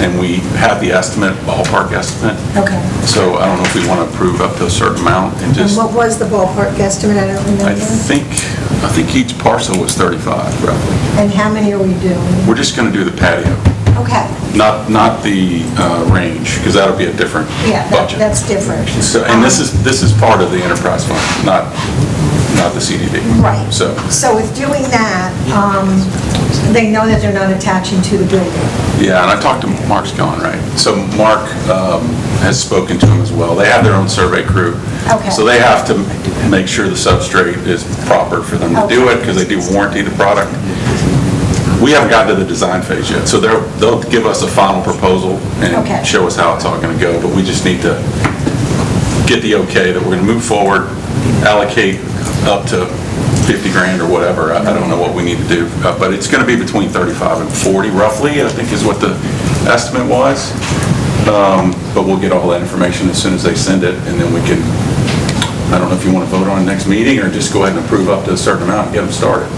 and we have the estimate, ballpark estimate. Okay. So I don't know if we want to approve up to a certain amount and just. And what was the ballpark estimate? I don't remember. I think each parcel was 35 roughly. And how many are we doing? We're just going to do the patio, Okay. not the range, because that'll be a different Yeah, budget. that's different. So, and this is part of the enterprise fund, not the CDD. Right. So with doing that, they know that they're not attaching to the building. yeah, and I talked to Mark's gone, right? So Mark has spoken to him as well. They have their own survey crew. Okay. So they have to make sure the substrate is proper for them to do it, because they do warranty the product. We haven't gotten to the design phase yet, so they'll give us a final proposal and show us how it's all going to go, but we just need to get the okay that we're going to move forward, allocate up to 50 grand or whatever. I don't know what we need to do, but it's going to be between 35 and 40 roughly, I think is what the estimate was. But we'll get all that information as soon as they send it, and then we can, I don't know if you want to vote on it next meeting or just go ahead and approve up to a certain amount and get them started.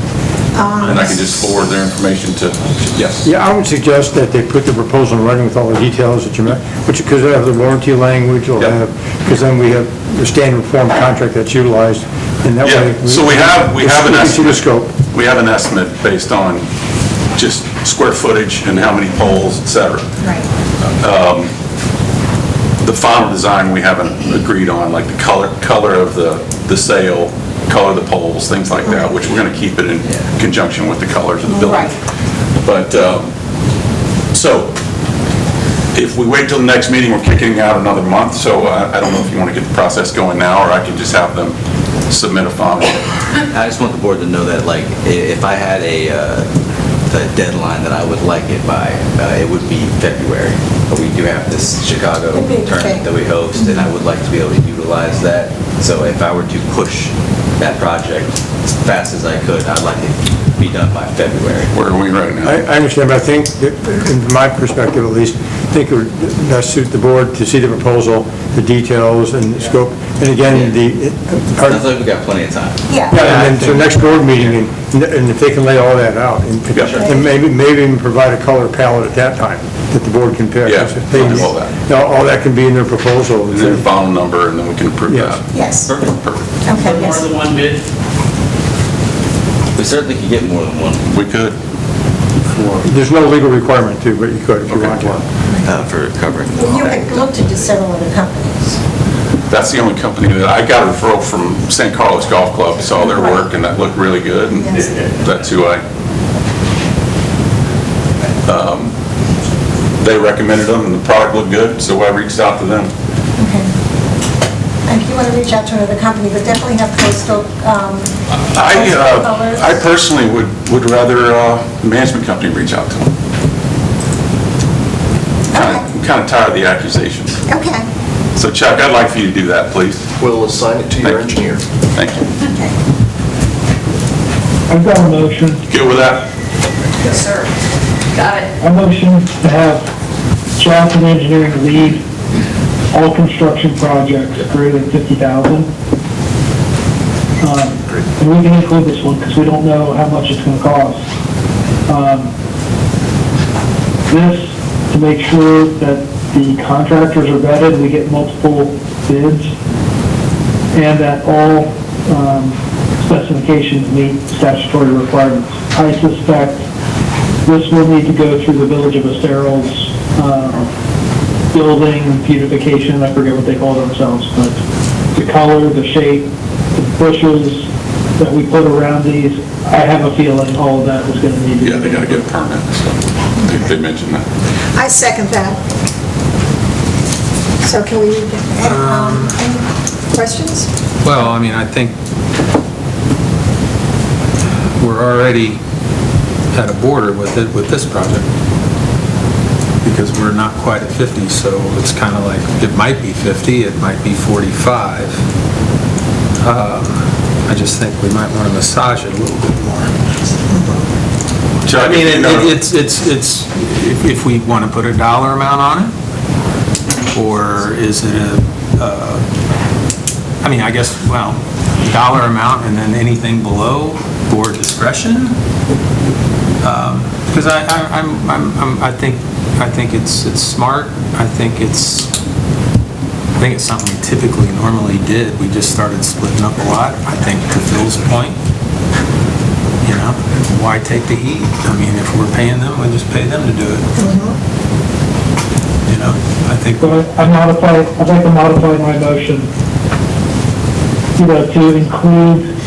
And I can just forward their information to, yes. Yeah, I would suggest that they put the proposal in writing with all the details that you meant, because they have the warranty language, because then we have the standard form contract that's utilized, and that way. Yeah, so we have an estimate. Scope. We have an estimate based on just square footage and how many poles, et cetera. Right. The final design we haven't agreed on, like the color of the sail, color of the poles, things like that, which we're going to keep it in conjunction with the colors of the building. Right. But, so, if we wait till the next meeting, we're kicking out another month, so I don't know if you want to get the process going now, or I can just have them submit a final. I just want the board to know that, like, if I had a deadline that I would like it by, it would be February. But we do have this Chicago tournament that we host, and I would like to be able to utilize that. So if I were to push that project as fast as I could, I'd like it to be done by February. Where are we right now? I understand, but I think, that, in my perspective at least, I think it would best suit the board to see the proposal, the details and the scope, and again, Sounds like we got plenty of time. Yeah. Yeah, and then so next board meeting, and if they can lay all that out, and maybe even provide a color palette at that time that the board can pick. Yeah, They- we'll do all that. Now, all that can be in their proposal. And then a final number, and then we can approve Yes. that. Yes. Perfect. Okay, More yes. than one bid? We certainly could get more than one We could. There's no legal requirement to, but you could if you want to. for covering. You had looked into several other companies. That's the only company that, I got a referral from San Carlos Golf Club, saw their work, and that looked really good, and Yes. that's who they recommended them, and the product looked good, so I reached out to them. Okay. And if you want to reach out to another company, but definitely have coastal, colors. I personally would rather the management company reach out to them. I'm kind of tired of the accusations. Okay. So Chuck, I'd like for you to do that, please. We'll assign it to your engineer. Thank you. Okay. I've got a motion. Good with that? Yes, sir. Got it. A motion to have Johnson Engineering lead all construction projects greater than 50,000. And we can include this one because we don't know how much it's going to cost. This to make sure that the contractors are vetted, we get multiple bids, and that all specifications meet statutory requirements. I suspect this will need to go through the Village of Estero's building beautification, I forget what they call themselves, but the color, the shape, the bushes that we put around these, I have a feeling all of that is going to need to be. Yeah, they got to get a permit and stuff. They mentioned that. I second that. So can we, any questions? Well, I mean, I think we're already at a border with it, with this project, because we're not quite at 50, so it's kind of like, it might be 50, it might be 45. I just think we might want to massage it a little bit more. Chuck, I mean, you know- it's if we want to put a dollar amount on it, or is it I mean, I guess, well, dollar amount and then anything below, board discretion. Because I think it's smart. I think it's something we typically normally did. We just started splitting up a lot. I think to Phil's point, you know, why take the heat? I mean, if we're paying them, we'll just pay them to do it. You know, I think. So I'd like to modify my motion, you know, to include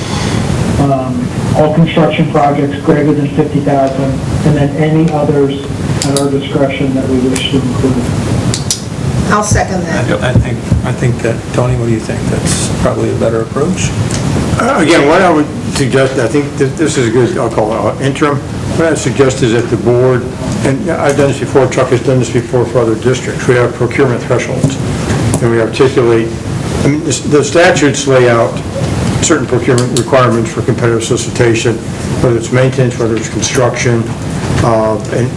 all construction projects greater than 50,000, and then any others at our discretion that we wish to include. I'll second that. I think that, Tony, what do you think? That's probably a better approach? Again, what I would suggest, I think this is a good, I'll call it interim, what I suggest is that the board, and I've done this before, Chuck has done this before for other districts, we have procurement thresholds, and we articulate, I mean, the statutes lay out certain procurement requirements for competitive solicitation, whether it's maintenance, whether it's construction, and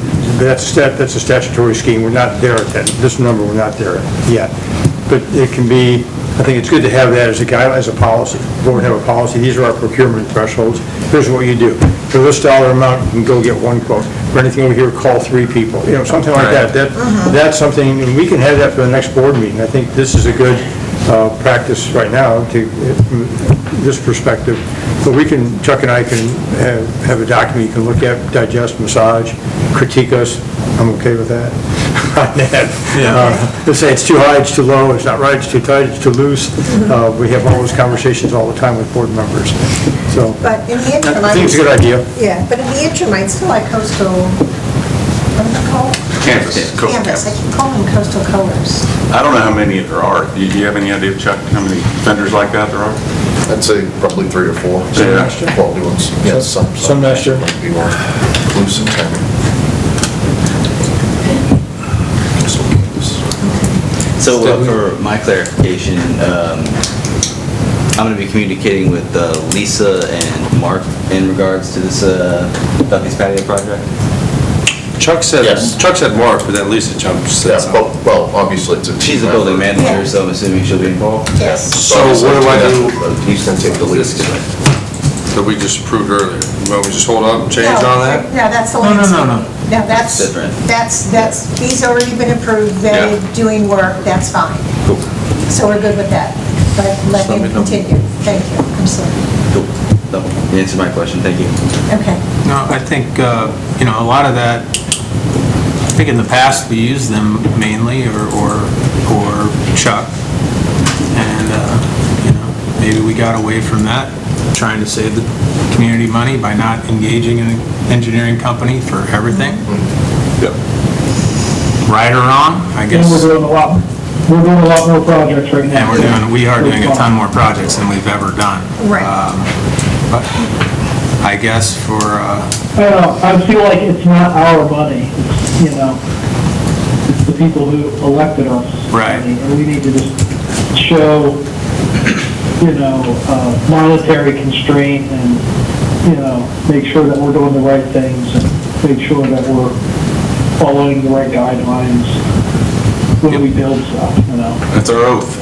that's a statutory scheme. We're not there at that, this number, we're not there yet. But it can be, I think it's good to have that as a guideline, as a policy. We're going to have a policy, these are our procurement thresholds, here's what you do. For this dollar amount, you can go get one quote. For anything over here, call 3 people, you know, something like that. That's something, and we can have that for the next board meeting. I think this is a good practice right now, from this perspective. But we can, Chuck and I can have a document you can look at, digest, massage, critique us. I'm okay with that. Let's say it's too high, it's too low, it's not right, it's too tight, it's too loose. We have all those conversations all the time with board members. So, But in the interim, I think it's a good idea. Yeah, but in the interim, I'd still like coastal, what is it called? Canvas. Coastal Canvas. I keep calling them coastal colors. I don't know how many there are. Do you have any idea, Chuck, how many vendors like that there are? I'd say probably 3 or 4. Yeah. Quality ones. Yes, Some next year. might be more loose and timing. So for my clarification, I'm going to be communicating with Lisa and Mark in regards to this Duffy's Patio project. Chuck said Mark, but then Lisa said Yeah, something. well, obviously it's a. She's the building manager, so I'm assuming she'll be involved. Yes. So what do I do? He's going to take the lead. That we just approved earlier. Well, we just hold up and change on that? No, that's the No, landscape. no. No, that's, Different. he's already been approved, vetted, doing work, that's fine. Cool. So we're good with that. But let him continue. Thank you. I'm sorry. Cool. No, you answered my question, thank you. Okay. No, I think, you know, a lot of that, I think in the past, we used them mainly, or Chuck. And, you know, maybe we got away from that, trying to save the community money by not engaging an engineering company for everything. Yep. Right or wrong, I And guess. we're doing a lot more projects right now. And we are doing a ton more projects than we've ever done. Right. But I guess for, I don't know, I feel like it's not our money, it's, you know, it's the people who elected us. Right. money, And we need to just show, you know, monetary constraint and, you know, make sure that we're doing the right things and make sure that we're following the right guidelines when we build stuff, you know. That's our oath.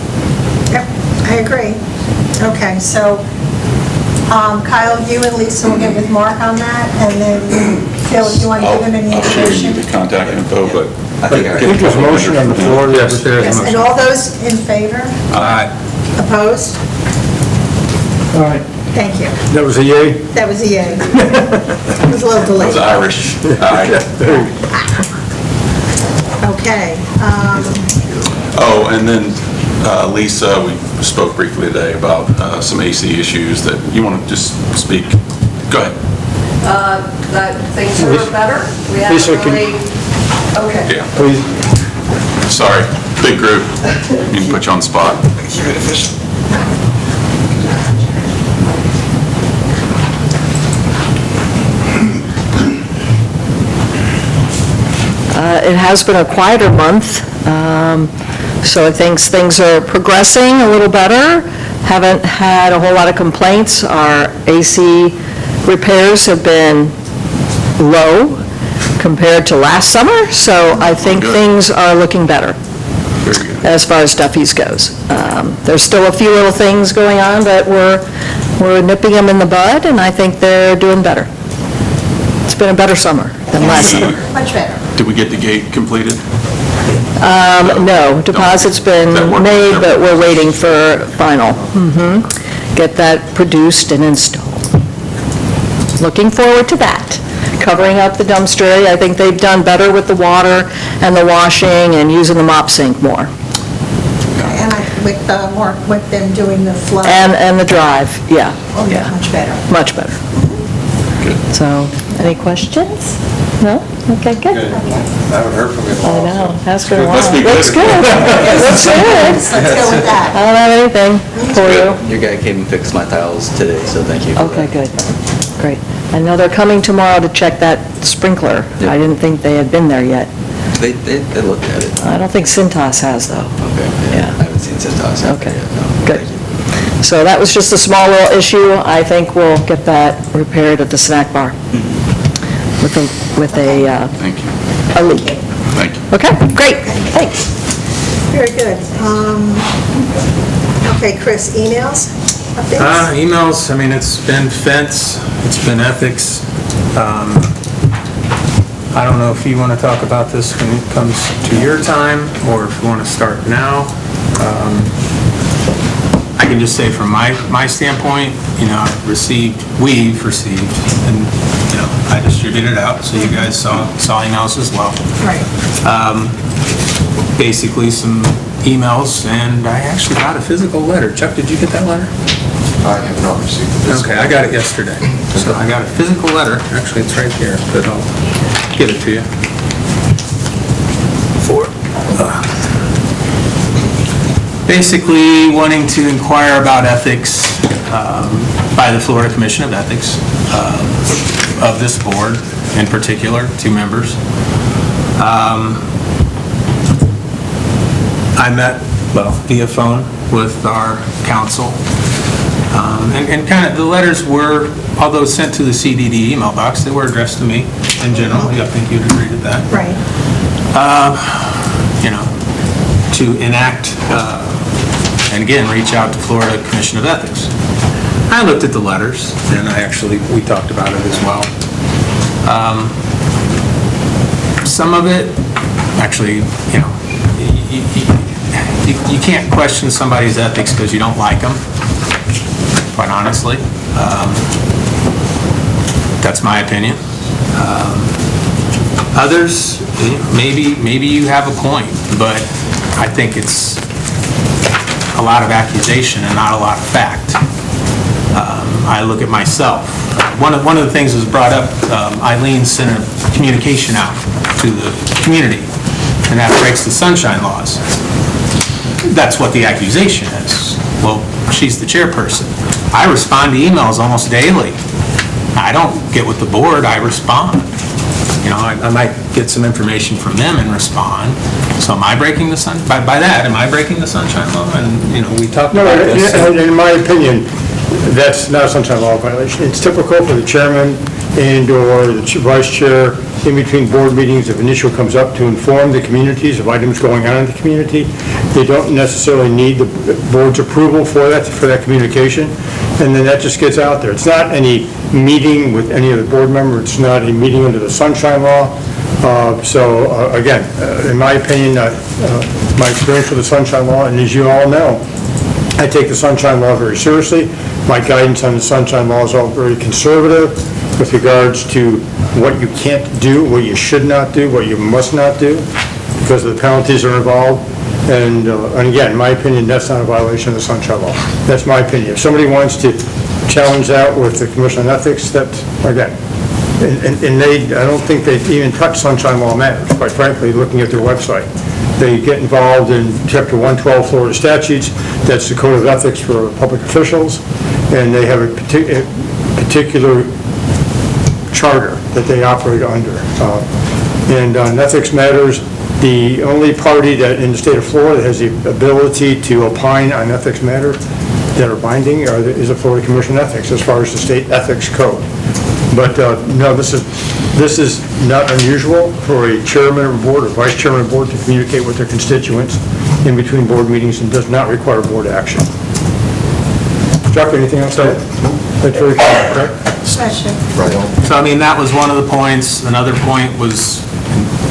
Yep, I agree. Okay, so Kyle, you and Lisa will get with Mark on that, and then Phil, if you want to give him any I'll share you information. the contact info, but I think I think there's a motion on the floor. Yes, there is a Yes, and motion. all those in favor? Opposed? All right. Thank you. That was a yay? That was a yay. It was a little it delayed. was Irish. Aye. Okay. Oh, and then Lisa, we spoke briefly today about some AC issues that you want to just speak. Go ahead. That things are better. We Lisa, haven't really, okay. Yeah, Please. sorry, big group. You can put you on the spot. It has been a quieter month, so I think things are progressing a little better. Haven't had a whole lot of complaints. Our AC repairs have been low compared to last summer, so I think Good. things are looking better Very good. as far as Duffy's goes. There's still a few little things going on, but we're nipping them in the bud, and I think they're doing better. It's been a better summer. than last summer. Much better. Did we get the gate completed? No, deposit's been That work- made, but we're waiting for final. Get that produced and installed. Looking forward to that. Covering up the dumpster area, I think they've done better with the water and the washing and using the mop sink more. And with them doing the flow. And the drive, yeah. Oh, yeah, much better. Much better. So, any questions? No? Okay, good. I haven't heard from you in a I while. know, has been a while. Must be Looks good. good. Looks good. Let's go with I that. don't have anything for you. Your guy came and fixed my tiles today, so thank you for Okay, that. good. Great. I know they're coming tomorrow to check that sprinkler. Yeah. I didn't think they had been there yet. They looked at it. I don't think Cintas has, though. Okay, Yeah. I haven't seen Centos out Okay, there yet, no. good. Thank you. So that was just a small little issue. I think we'll get that repaired at the snack bar with a Thank you. leak. Thank you. Okay, great, thanks. Very good. Okay, Chris, emails? Updates? Emails, I mean, it's been fence, it's been ethics. I don't know if you want to talk about this when it comes to your time, or if you want to start now. I can just say from my standpoint, we've received, and, I distributed it out, so you guys saw emails as well. Right. Basically some emails, and I actually got a physical letter. Chuck, did you get that letter? I have not received this. Okay, I got it yesterday. So I got a physical letter, actually it's right here, but I'll give it to you. Basically wanting to inquire about ethics by the Florida Commission of Ethics of this board, in particular, 2 members. I met, via phone with our council. And kind of, the letters were, although sent to the CDD email box, they were addressed to me in general. I think you'd agree with that. Right. To enact, and again, reach out to Florida Commission of Ethics. I looked at the letters, and we talked about it as well. Some of it, actually, you can't question somebody's ethics because you don't like them, quite honestly. That's my opinion. Others, maybe you have a point, but I think it's a lot of accusation and not a lot of fact. I look at myself. One of the things that was brought up, Eileen sent a communication out to the community, and that breaks the sunshine laws. That's what the accusation is. Well, she's the chairperson. I respond to emails almost daily. I don't get with the board, I respond. I might get some information from them and respond. So am I breaking the by that, am I breaking the sunshine law? And, we talked No, about this. in my opinion, that's not a sunshine law violation. It's typical for the chairman and/or the vice chair in between board meetings, if an issue comes up, to inform the communities of items going on in the community. They don't necessarily need the board's approval for that communication, and then that just gets out there. It's not any meeting with any other board member. It's not a meeting under the sunshine law. Again, in my opinion, my experience with the sunshine law, and as you all know, I take the sunshine law very seriously. My guidance on the sunshine law is all very conservative with regards to what you can't do, what you should not do, what you must not do, because of the penalties that are involved. And again, in my opinion, that's not a violation of the sunshine law. That's my opinion. If somebody wants to challenge that with the Commission on Ethics, that's, again, and I don't think they even touch sunshine law matters, quite frankly, looking at their website. They get involved in Chapter 112 Florida statutes, that's the Code of Ethics for public officials, and they have a particular charter that they operate under. And on ethics matters, the only party that in the state of Florida has the ability to opine on ethics matters that are binding is the Florida Commission on Ethics as far as the state ethics code. But no, this is not unusual for a chairman of a board or vice chairman of a board to communicate with their constituents in between board meetings and does not require board action. Chuck, anything else to add? That's very common, correct? Question. Right on. So, I mean, that was one of the points. Another point was,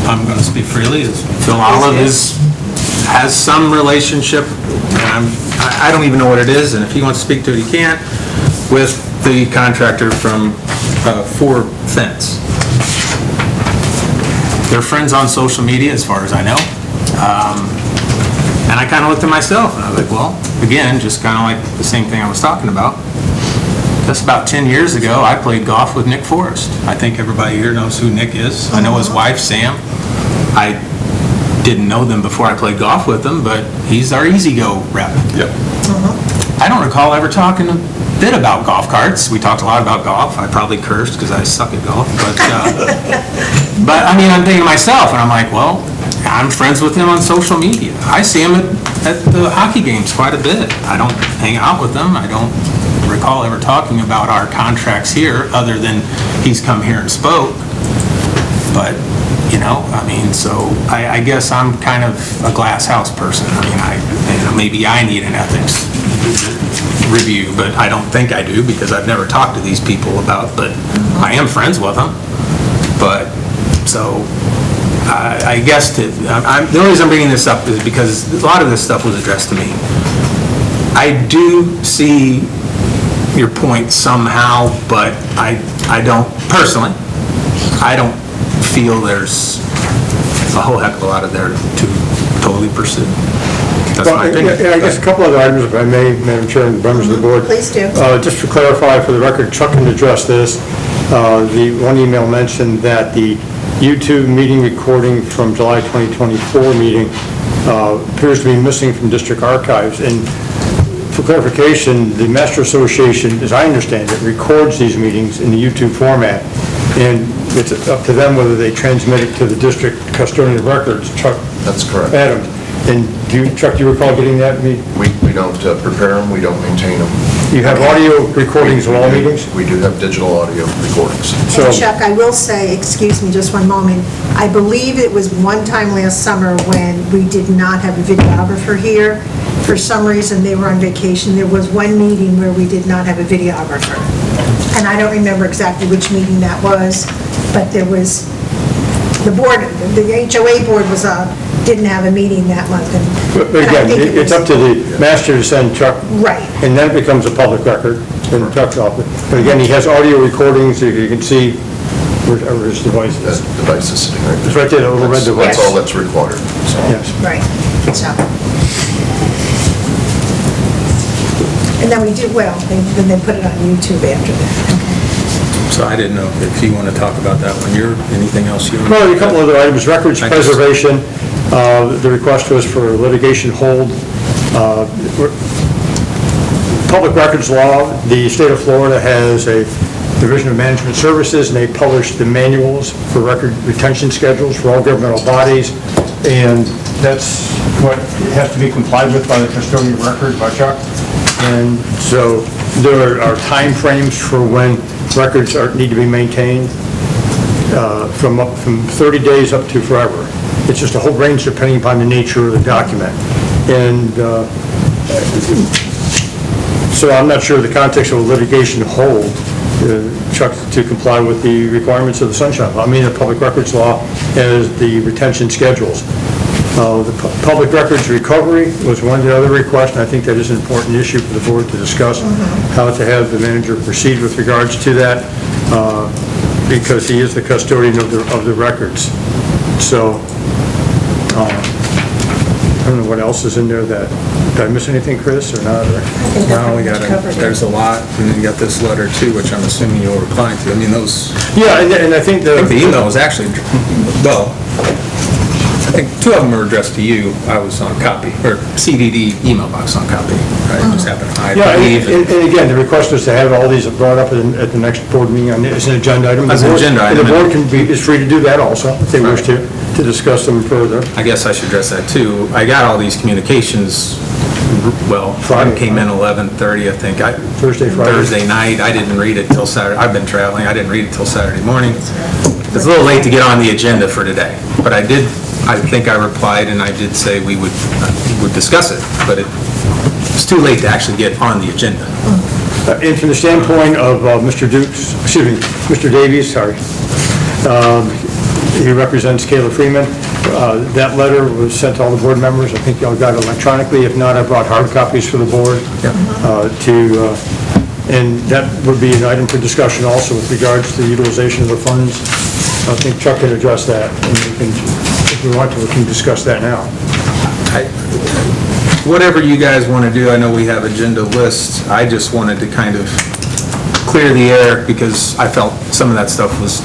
I'm going to speak freely, is Phil Olive has some relationship, and I don't even know what it is, and if he wants to speak to it, he can't, with the contractor from For Fence. They're friends on social media, as far as I know. And I kind of looked at myself, and I was like, well, again, just kind of like the same thing I was talking about. Just about 10 years ago, I played golf with Nick Forrest. I think everybody here knows who Nick is. I know his wife, Sam. I didn't know them before I played golf with them, but he's our E-Z-Go rep. Yep. I don't recall ever talking a bit about golf carts. We talked a lot about golf. I probably cursed because I suck at golf, but I mean, I'm thinking to myself, and I'm like, well, I'm friends with him on social media. I see him at the hockey games quite a bit. I don't hang out with them. I don't recall ever talking about our contracts here, other than he's come here and spoke. But, you know, I mean, so I guess I'm kind of a glass house person. I mean, maybe I need an ethics review, but I don't think I do, because I've never talked to these people about, but I am friends with them. But, so, I guess the only reason I'm bringing this up is because a lot of this stuff was addressed to me. I do see your point somehow, but I don't, personally, I don't feel there's a whole heck of a lot of there to totally pursue. That's my opinion. I guess a couple other items, if I may, Madam Chair and members of the board. Please do. Just to clarify for the record, Chuck can address this. The one email mentioned that the YouTube meeting recording from July 2024 meeting appears to be missing from district archives. And for clarification, the Master Association, as I understand it, records these meetings in the YouTube format, and it's up to them whether they transmit it to the district custodian of records. Chuck? That's correct. Adam, and Chuck, do you recall getting that? We don't prepare them, we don't maintain them. You have audio recordings of all meetings? We do have digital audio recordings. So- And Chuck, I will say, excuse me just one moment, I believe it was one time last summer when we did not have a videographer here. For some reason, they were on vacation. There was one meeting where we did not have a videographer. And I don't remember exactly which meeting that was, but there was, the board, the HOA board was, didn't have a meeting that month. But again, it's up to the master to send Chuck. Right. And then it becomes a public record in Chuck's office. But again, he has audio recordings, so you can see wherever his device That is. device is sitting right there. It's right there, the little red device. That's all that's required. So. Yes. Right, so. And then we did, well, then they put it on YouTube after that. So I didn't know if you want to talk about that one. Anything else you want? Well, a couple other items, records Thank you. preservation. The request was for litigation hold. Public records law, the state of Florida has a Division of Management Services, and they publish the manuals for record retention schedules for all governmental bodies, and that's what has to be complied with by the custodian of record, by Chuck. And so there are timeframes for when records need to be maintained, from 30 days up to forever. It's just a whole range depending upon the nature of the document. And so I'm not sure the context of a litigation hold, Chuck, to comply with the requirements of the Sunshine Law. I mean, the public records law has the retention schedules. The public records recovery was one of the other requests, and I think that is an important issue for the board to discuss, how to have the manager proceed with regards to that, because he is the custodian of the records. So, I don't know what else is in there that, did I miss anything, Chris, or not? Or? No, there's a lot, and then you got this letter too, which I'm assuming you'll reply to. I mean, those, Yeah, and I think the email was actually, well, I think two of them were addressed to you. I was on copy, or CDD email box on copy. I just happened to hide. Yeah, and again, the request was to have all these brought up at the next board meeting as an agenda item. As an agenda item. And the board is free to do that also, if they wish to discuss them further. I guess I should address that too. I got all these communications, well, Friday. came in 11:30, I think. Thursday, Friday. Thursday night. I didn't read it till Saturday. I've been traveling. I didn't read it till Saturday morning. It's a little late to get on the agenda for today, but I think I replied and I did say we would discuss it, but it's too late to actually get on the agenda. And from the standpoint of Mr. Mr. Davies, sorry, he represents Kayla Freeman. That letter was sent to all the board members. I think y'all got it electronically. If not, I brought hard copies for the board and that would be an item for discussion also with regards to the utilization of the funds. I think Chuck can address that, and we can, if we want to, we can discuss that now. Whatever you guys want to do, I know we have agenda lists. I just wanted to kind of clear the air because I felt some of that stuff was,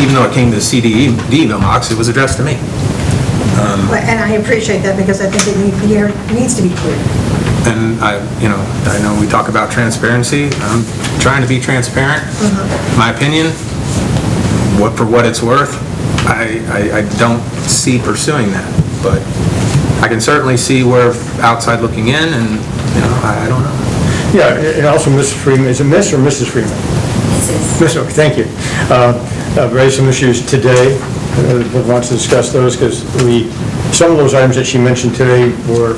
even though it came to the CDD mailbox, it was addressed to me. And I appreciate that because I think it needs to be clear. And I know we talk about transparency. I'm trying to be transparent. My opinion, for what it's worth, I don't see pursuing that, but I can certainly see where outside looking in, and I don't know. Yeah, and also Mrs. Freeman, is it Miss or Mrs. Freeman? Miss, okay, thank you. Raised some issues today. The board wants to discuss those because some of those items that she mentioned today were,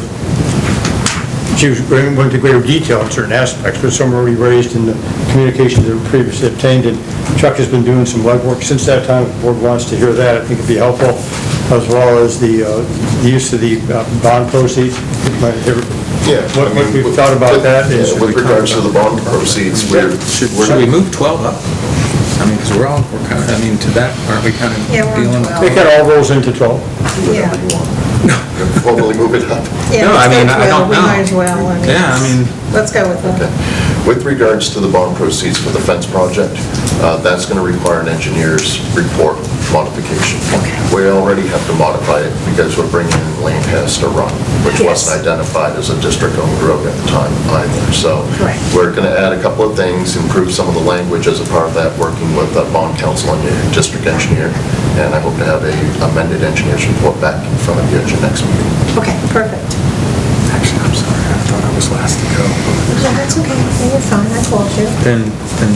she went into greater detail in certain aspects, but some were already raised in the communications that were previously obtained, and Chuck has been doing some legwork since that time. If the board wants to hear that, I think it'd be helpful, as well as the use of the bond proceeds. Yeah. What we've thought about that is... With regards to the bond proceeds, Should we move 12 up? I mean, because we're kind of, to that, aren't we kind of Yeah, we're on dealing? 12. They can all rolls into 12. Yeah. formally move it up. Yeah, No, I mean, I don't know. We might as well. Yeah, I mean... Let's go with that. With regards to the bond proceeds for the fence project, that's going to require an engineer's report modification. We already have to modify it because we're bringing in lane has to run, which wasn't identified as a district-owned road at the time either. So we're going to add a couple of things, improve some of the language as a part of that, working with the bond council and your district engineer, and I hope to have a amended engineer's report back in front of you at your next meeting. Okay, perfect. Actually, I'm sorry, I thought I was last to go. Yeah, that's okay. You're fine. I called you. Then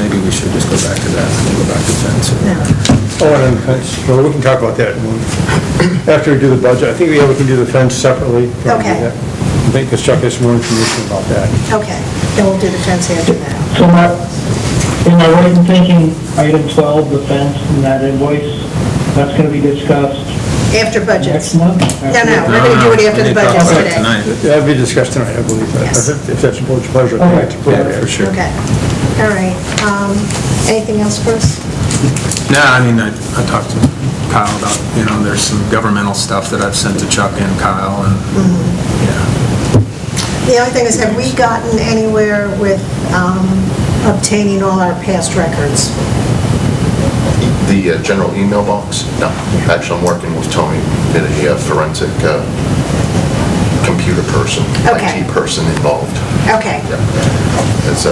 maybe we should just go back to that, and go back to fence. No. Oh, and the fence, well, we can talk about that after we do the budget. I think we can do the fence separately. Okay. I think because Chuck has some more information about that. Okay, then we'll do the fence after that. So am I right in thinking item 12, the fence and that invoice, that's going to be discussed After budgets. next month? No, we're going to do it after the budgets today. That'll be discussed tonight, I believe. Yes. If that's the board's pleasure. Okay. Yeah, for sure. Okay. All right. Anything else for us? No, I mean, I talked to Kyle about, there's some governmental stuff that I've sent to Chuck and Kyle, and, The only thing is, have we gotten anywhere with obtaining all our past records? The general email box? No. Actually, I'm working with Tony, a forensic computer person, Okay. IT person involved. Okay. Yeah. It's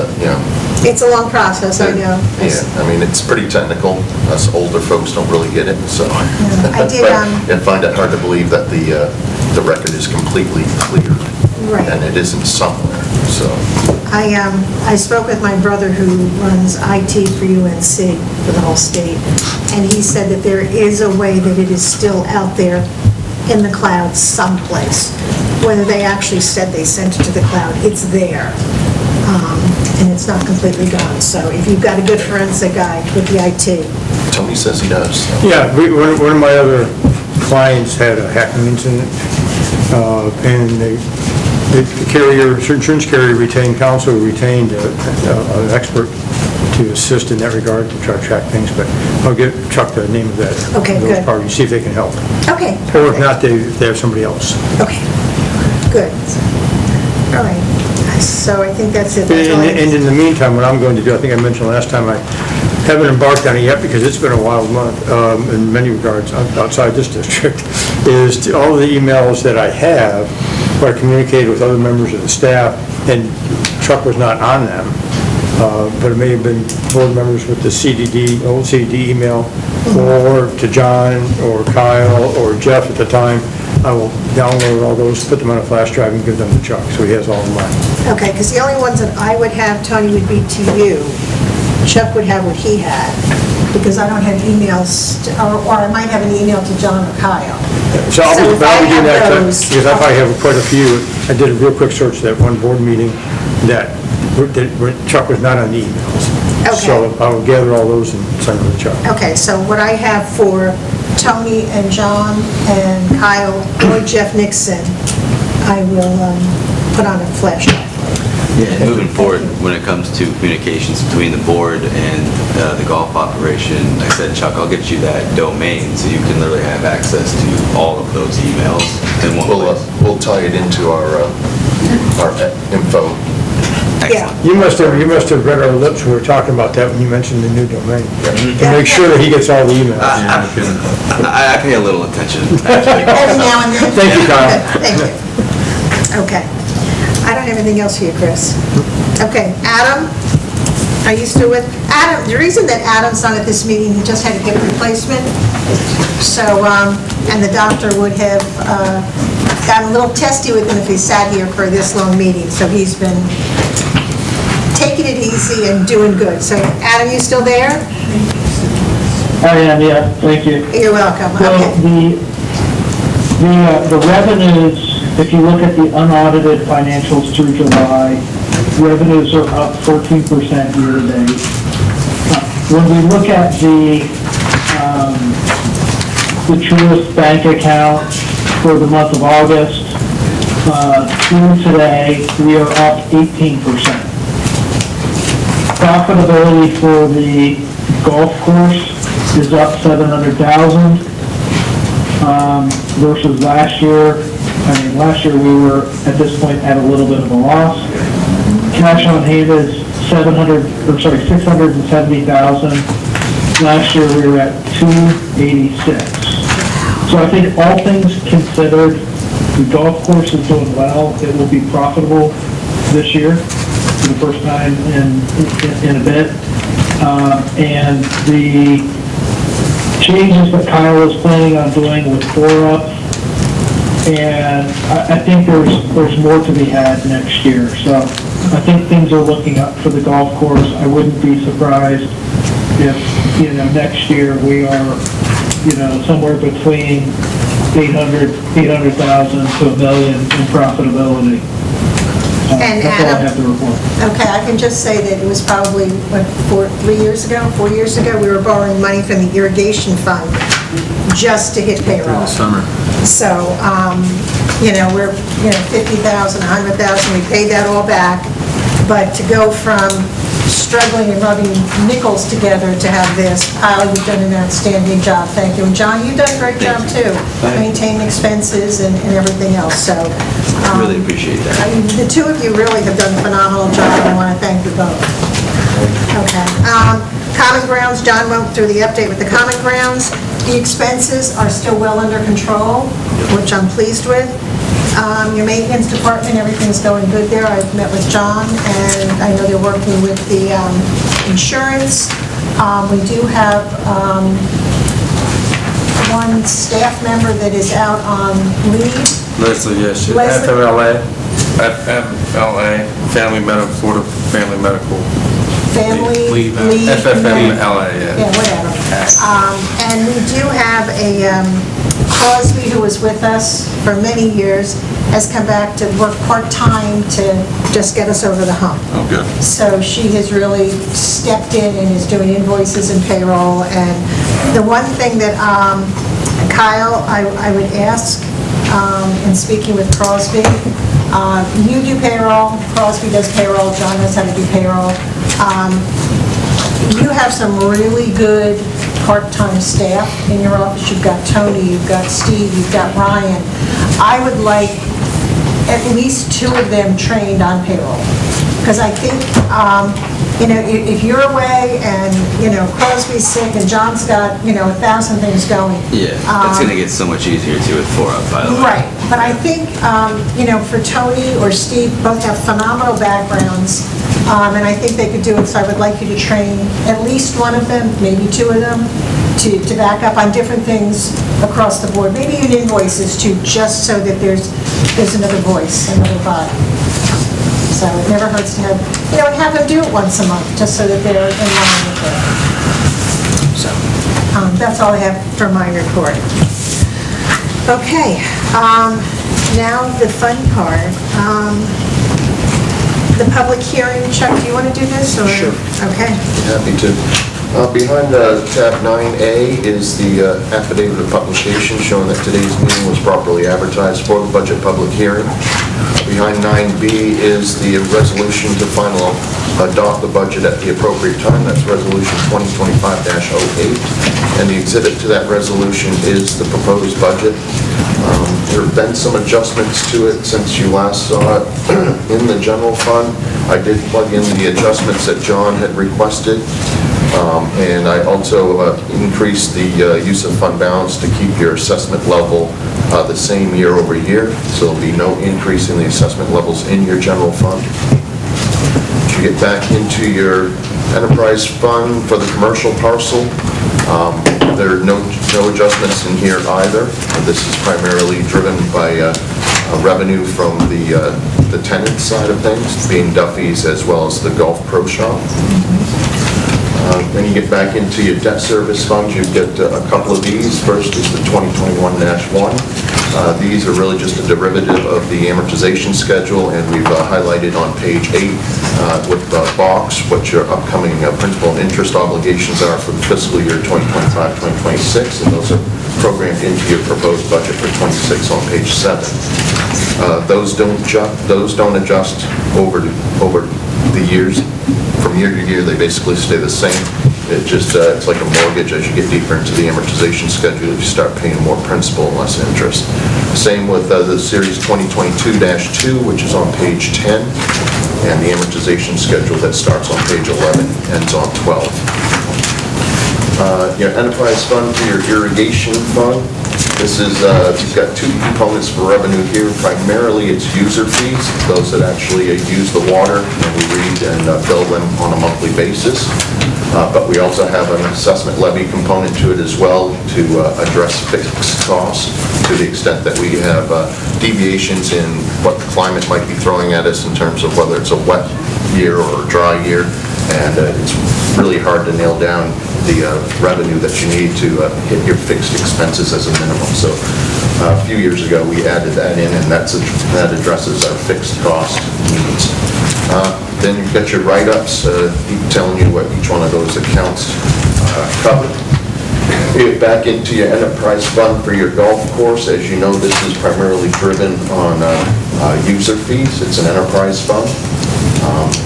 It's a long process, I know. Yeah, I mean, it's pretty technical. Us older folks don't really get it, so. I did, But I find it hard to believe that the record is completely clear. Right. And it isn't somewhere, so. I spoke with my brother who runs IT for UNC, for the whole state, and he said that there is a way that it is still out there in the cloud someplace. Whether they actually said they sent it to the cloud, it's there. And it's not completely gone. So if you've got a good forensic guy with the IT. Tony says he does. Yeah, one of my other clients had a hacking incident, and the carrier, insurance carrier retained counsel, retained an expert to assist in that regard to try to track things, but I'll get Chuck the name of that. Okay, those good. parties, see if they can help. Okay. Or if not, they have somebody else. Okay, good. All right, so I think that's it. That's all I- And in the meantime, what I'm going to do, I think I mentioned last time, I haven't embarked on it yet because it's been a wild month in many regards outside this district, is all the emails that I have where I communicated with other members of the staff, and Chuck was not on them, but it may have been board members with the old CDD email, or to John, or Kyle, or Jeff at the time. I will download all those, put them on a flash drive, and give them to Chuck, so he has all of mine. Okay, because the only ones that I would have, Tony, would be to you. Chuck would have what he had, because I don't have emails, or I might have an email to John or Kyle. So I'll be if I doing have that, those- because I probably have quite a few. I did a real quick search at that one board meeting that Chuck was not on the emails. Okay. So I'll gather all those and send them to Chuck. Okay, so what I have for Tony and John and Kyle or Jeff Nixon, I will put on a flash drive. Yeah, and moving forward, when it comes to communications between the board and the golf operation, like I said, Chuck, I'll get you that domain so you can literally have access to all of those emails in one place. We'll tie it into our info. Yeah. You must have read our lips when we were talking about that when you mentioned the new domain. To make sure that he gets all the emails. I pay a little attention. Every now and then. Thank you, Kyle. Thank you. Okay. I don't have anything else for you, Chris. Okay, Adam, are you still with? Adam, the reason that Adam's not at this meeting, he just had a hip replacement. So, and the doctor would have gotten a little testy with him if he sat here for this long meeting. So he's been taking it easy and doing good. So, Adam, you still there? I am, yeah, thank you. You're welcome. So Okay. the revenues, if you look at the unaudited financials through July, revenues are up 14% year-to-date. When we look at the Truist bank account for the month of August, through today, we are up 18%. Profitability for the golf course is up $700,000 versus last year. I mean, last year we were at this point at a little bit of a loss. Cash on hand is $670,000. Last year we were at $286. So I think all things considered, the golf course is doing well. It will be profitable this year for the first time in a bit. And the changes that Kyle is planning on doing with 4-Up, and I think there's more to be had next year. So I think things are looking up for the golf course. I wouldn't be surprised if, next year we are, somewhere between 800,000 to $1 million in profitability. And That's all I Adam, have to report. okay, I can just say that it was probably, 4 years ago, we were borrowing money from the irrigation fund just to hit payroll. Summer. So, we're, 50,000, 100,000, we paid that all back. But to go from struggling and rubbing nickels together to have this, Kyle, you've done an outstanding job, thank you. And John, you've done a great job too, maintaining expenses and everything else, so. I really appreciate that. I mean, the two of you really have done a phenomenal job, I want to thank you both. Okay. Common grounds, John went through the update with the common grounds. The expenses are still well under control, which I'm pleased with. Your maintenance department, everything's going good there. I've met with John, and I know they're working with the insurance. We do have one staff member that is out on leave. Leslie, yes, she- Leslie? FMLA, Family Medical, Florida Family Medical. Family Leave. leave. FFMLA, yeah. Yeah, whatever. And we do have a Crosby, who was with us for many years, has come back to work part-time to just get us over the hump. Oh, good. So she has really stepped in and is doing invoices and payroll. And the one thing that, Kyle, I would ask, in speaking with Crosby, you do payroll, Crosby does payroll, John knows how to do payroll. You have some really good part-time staff in your office. You've got Tony, you've got Steve, you've got Ryan. I would like at least 2 of them trained on payroll. Because I think, if you're away and, Crosby's sick and John's got, 1,000 things going. Yeah, it's going to get so much easier too with 4-Up, by the way. Right, but I think, for Tony or Steve, both have phenomenal backgrounds, and I think they could do it, so I would like you to train at least one of them, maybe 2 of them, to back up on different things across the board, maybe even invoices too, just so that there's another voice, another body. So it never hurts to have them do it once a month, just so that they're in line with it. So, that's all I have for my report. Okay, now the fun part. The public hearing, Chuck, do you want to do this, or? Sure. Okay. Happy to. Behind tab 9A is the affidavit of publication showing that today's meeting was properly advertised for the budget public hearing. Behind 9B is the resolution to final adopt the budget at the appropriate time. That's resolution 2025-08. And the exhibit to that resolution is the proposed budget. There have been some adjustments to it since you last saw it in the general fund. I did plug in the adjustments that John had requested. And I also increased the use of fund balance to keep your assessment level the same year over year. So there'll be no increase in the assessment levels in your general fund. As you get back into your enterprise fund for the commercial parcel, there are no adjustments in here either. This is primarily driven by revenue from the tenant side of things, being Duffy's as well as the Golf Pro Shop. Then you get back into your debt service funds, you get a couple of these. First is the 2021-1. These are really just a derivative of the amortization schedule, and we've highlighted on page 8 with the box what your upcoming principal and interest obligations are for the fiscal year 2025-2026, and those are programmed into your proposed budget for 26 on page 7. Those don't adjust over the years. From year to year, they basically stay the same. It just, it's like a mortgage. As you get deeper into the amortization schedule, you start paying more principal and less interest. Same with the series 2022-2, which is on page 10, and the amortization schedule that starts on page 11, ends on 12. Your enterprise fund for your irrigation fund. This is, you've got two components for revenue here. Primarily, it's user fees, those that actually use the water, and we read and bill them on a monthly basis. But we also have an assessment levy component to it as well to address fixed costs to the extent that we have deviations in what the climate might be throwing at us in terms of whether it's a wet year or a dry year. And it's really hard to nail down the revenue that you need to hit your fixed expenses as a minimum. So a few years ago, we added that in, and that addresses our fixed cost needs. Then you've got your write-ups, telling you what each one of those accounts cover. You get back into your enterprise fund for your golf course. As you know, this is primarily driven on user fees. It's an enterprise fund.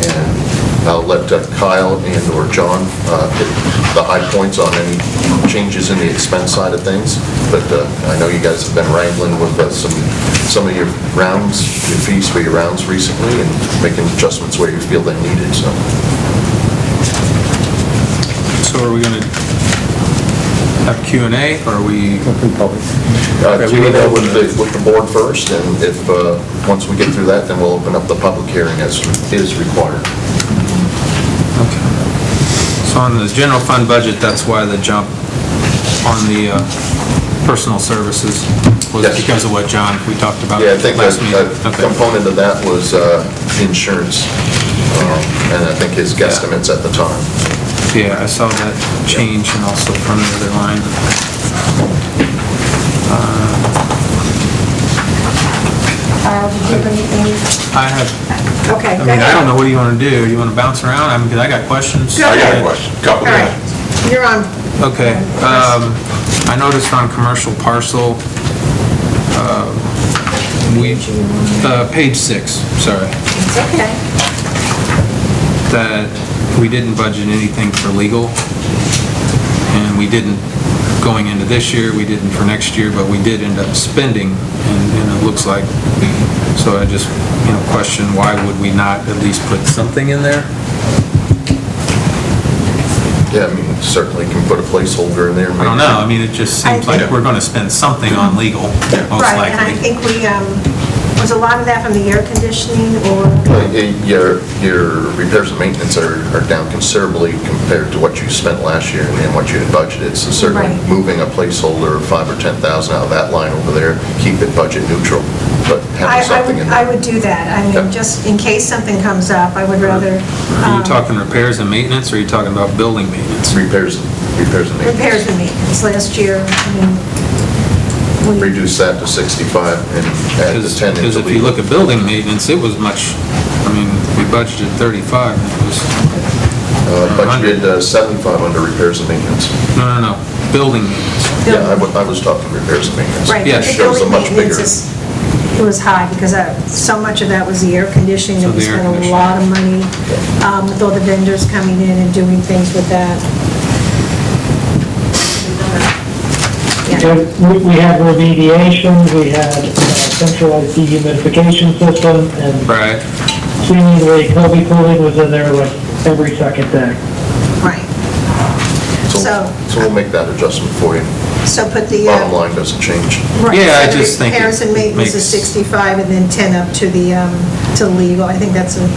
And I'll let Kyle and or John hit the high points on any changes in the expense side of things. But I know you guys have been wrangling with some of your rounds, your fees for your rounds recently, and making adjustments where you feel they're needed. So are we going to have Q&A, or are we? Q&A with the board first, and if once we get through that, then we'll open up the public hearing as is required. Okay. So on the general fund budget, that's why the jump on the personal services was Yes. because of what we talked about Yeah, I think last meeting. a component of that was insurance, and I think his guesstimates at the time. Yeah, I saw that change, and also from the other line. Did you have anything? I have, Okay. I mean, I don't know, what do you want to do? Do you want to bounce around? I mean, because I got questions. Go I got a ahead. question, couple All of right, questions. you're on. Okay, I noticed on commercial parcel, page 6, sorry, It's okay. that we didn't budget anything for legal, and we didn't going into this year, we didn't for next year, but we did end up spending, and it looks like, so I just, question, why would we not at least put something in there? Yeah, I mean, certainly can put a placeholder in there. I don't know, I mean, it just seems like we're going to spend something on legal, most Right, and I likely. think was a lot of that from the air conditioning, or? Your repairs and maintenance are down considerably compared to what you spent last year and what you had budgeted. So certainly Right. moving a placeholder of $5,000 or $10,000 out of that line over there, keep it budget neutral, but having something in there. I would do that. I Yeah. mean, just in case something comes up, I would rather. Are you talking repairs and maintenance, or are you talking about building maintenance? Repairs and maintenance. Repairs and maintenance. Last year, Reduce that to 65 and add the 10 into Because if you legal. look at building maintenance, it was much, I mean, we budgeted 35, and it was, Budgeted 75 under repairs and maintenance. no, building maintenance. Yeah, I was talking repairs and maintenance. Right, Yeah, but the shows a building much bigger. maintenance it was high, because so much of that was the air conditioning, So and we the air spent a conditioning. lot of money with all the vendors coming in and doing things with that. We had remediation, we had centralized dehumidification system, and Right. seemingly Kobe cooling was in there like every second day. Right. So we'll make that adjustment for you. So put the... Bottom line doesn't change. Right, Yeah, I so just think it repairs and maintenance is makes- 65, and then 10 up to the legal. I think that's a,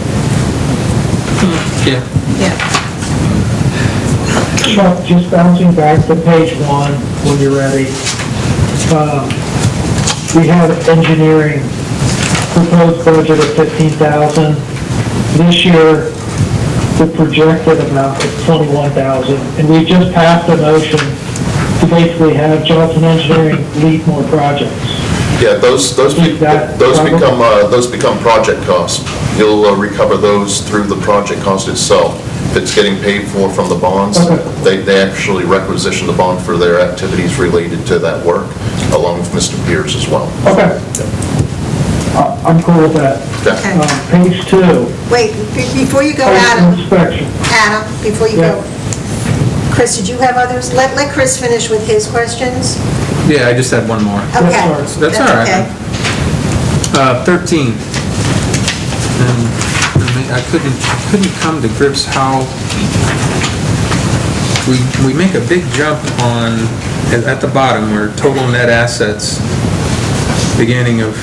Yeah. yeah. Chuck, just bouncing back to page 1 when you're ready. We have engineering proposed budget of 15,000. This year, the projected amount is 21,000, and we just passed a motion to basically have Johnson Engineering lead more projects. Yeah, those become project costs. You'll recover those through the project cost itself. If it's getting paid for from the bonds, Okay. they actually requisition the bond for their activities related to that work, along with Mr. Pierce as well. Okay. I'm cool with that. Okay. Page 2. Wait, before you go, Site Adam, inspection. before you go, Chris, did you have others? Let Chris finish with his questions. Yeah, I just had one more. Okay. That's all right. Okay. 13. And I couldn't come to grips how we make a big jump on, at the bottom, where total net assets, beginning of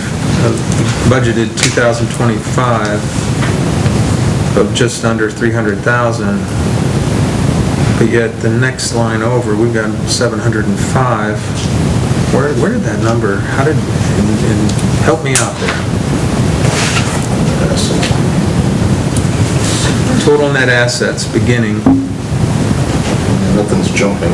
budgeted 2025 of just under 300,000. But yet the next line over, we've got 705. Where did that number, and help me out there. Total net assets beginning Nothing's jumping